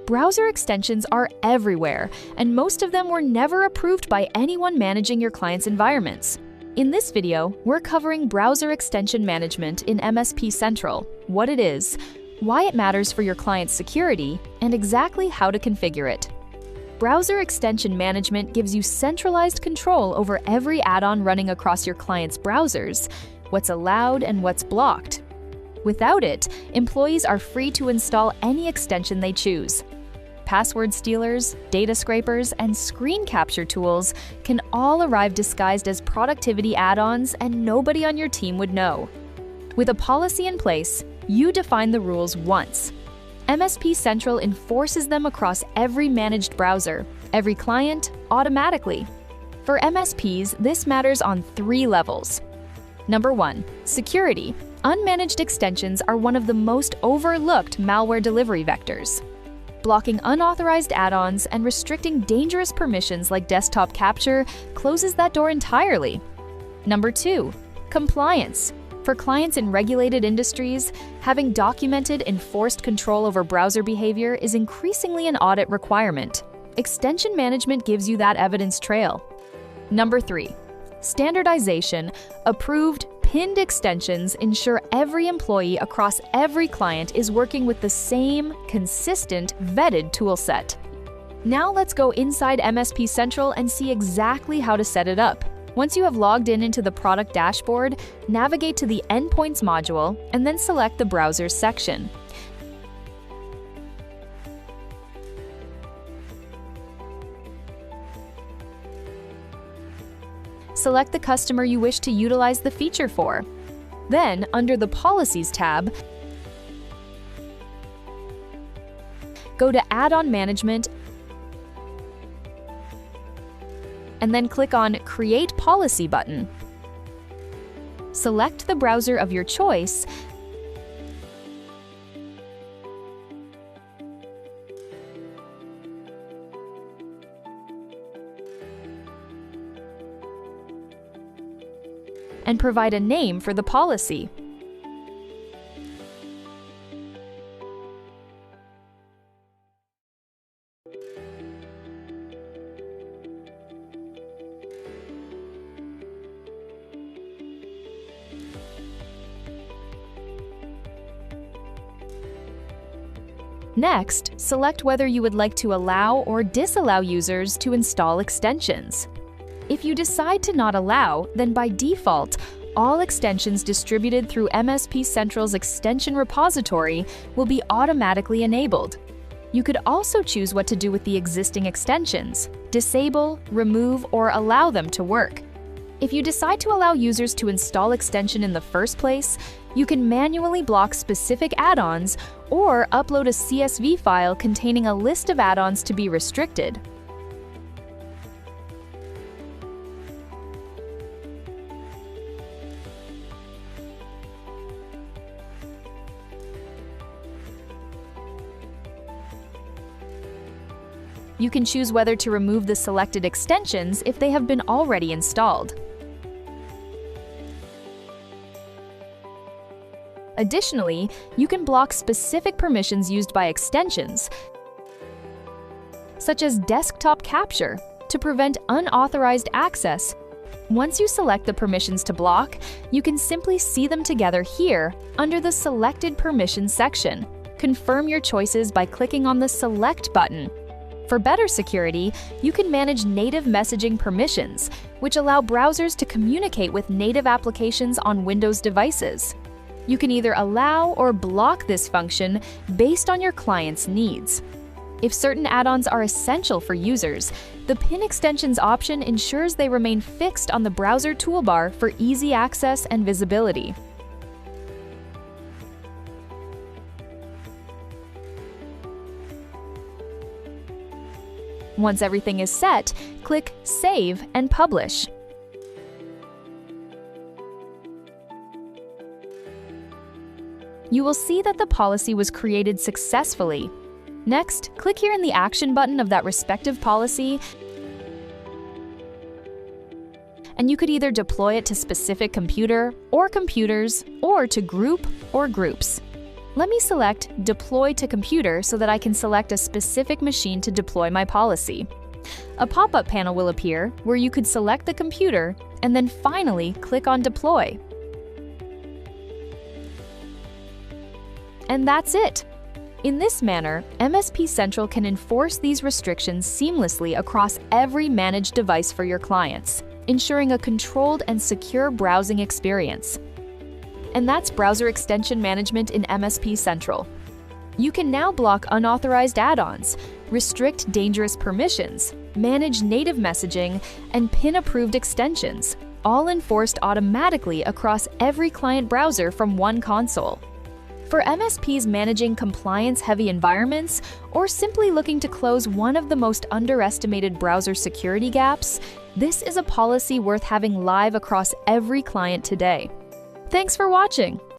Browser extensions are everywhere, and most of them were never approved by anyone managing your client's environments. In this video, we're covering browser extension management in MSP Central, what it is, why it matters for your client's security, and exactly how to configure it. Browser extension management gives you centralized control over every add-on running across your client's browsers, what's allowed and what's blocked. Without it, employees are free to install any extension they choose. Password stealers, data scrapers, and screen capture tools can all arrive disguised as productivity add-ons, and nobody on your team would know. With a policy in place, you define the rules once. MSP Central enforces them across every managed browser, every client, automatically. For MSPs, this matters on 3 levels. Number 1, security. Unmanaged extensions are one of the most overlooked malware delivery vectors. Blocking unauthorized add-ons and restricting dangerous permissions like desktop capture closes that door entirely. Number 2, compliance. For clients in regulated industries, having documented, enforced control over browser behavior is increasingly an audit requirement. Extension management gives you that evidence trail. Number 3, standardization. Approved, pinned extensions ensure every employee across every client is working with the same, consistent, vetted toolset. Now let's go inside MSP Central and see exactly how to set it up. Once you have logged into the product dashboard, navigate to the Endpoints module and then select the Browsers section. Select the customer you wish to utilize the feature for. Then, under the Policies tab, go to Add-on Management and then click on Create Policy button. Select the browser of your choice and provide a name for the policy. Next, select whether you would like to allow or disallow users to install extensions. If you decide to not allow, then by default, all extensions distributed through MSP Central's extension repository will be automatically enabled. You could also choose what to do with the existing extensions, disable, remove, or allow them to work. If you decide to allow users to install extension in the first place, you can manually block specific add-ons or upload a CSV file containing a list of add-ons to be restricted. You can choose whether to remove the selected extensions if they have been already installed. Additionally, you can block specific permissions used by extensions, such as desktop capture, to prevent unauthorized access. Once you select the permissions to block, you can simply see them together here under the Selected Permissions section. Confirm your choices by clicking on the Select button. For better security, you can manage native messaging permissions, which allow browsers to communicate with native applications on Windows devices. You can either allow or block this function based on your client's needs. If certain add-ons are essential for users, the Pin Extensions option ensures they remain fixed on the browser toolbar for easy access and visibility. Once everything is set, click Save and Publish. You will see that the policy was created successfully. Next, click here in the Action button of that respective policy, and you could either deploy it to specific computer or computers, or to group or groups. Let me select Deploy to Computer so that I can select a specific machine to deploy my policy. A pop-up panel will appear where you could select the computer and then finally click on Deploy. And that's it! In this manner, MSP Central can enforce these restrictions seamlessly across every managed device for your clients, ensuring a controlled and secure browsing experience. And that's browser extension management in MSP Central. You can now block unauthorized add-ons, restrict dangerous permissions, manage native messaging, and pin approved extensions, all enforced automatically across every client browser from one console. For MSPs managing compliance-heavy environments or simply looking to close one of the most underestimated browser security gaps, this is a policy worth having live across every client today. Thanks for watching!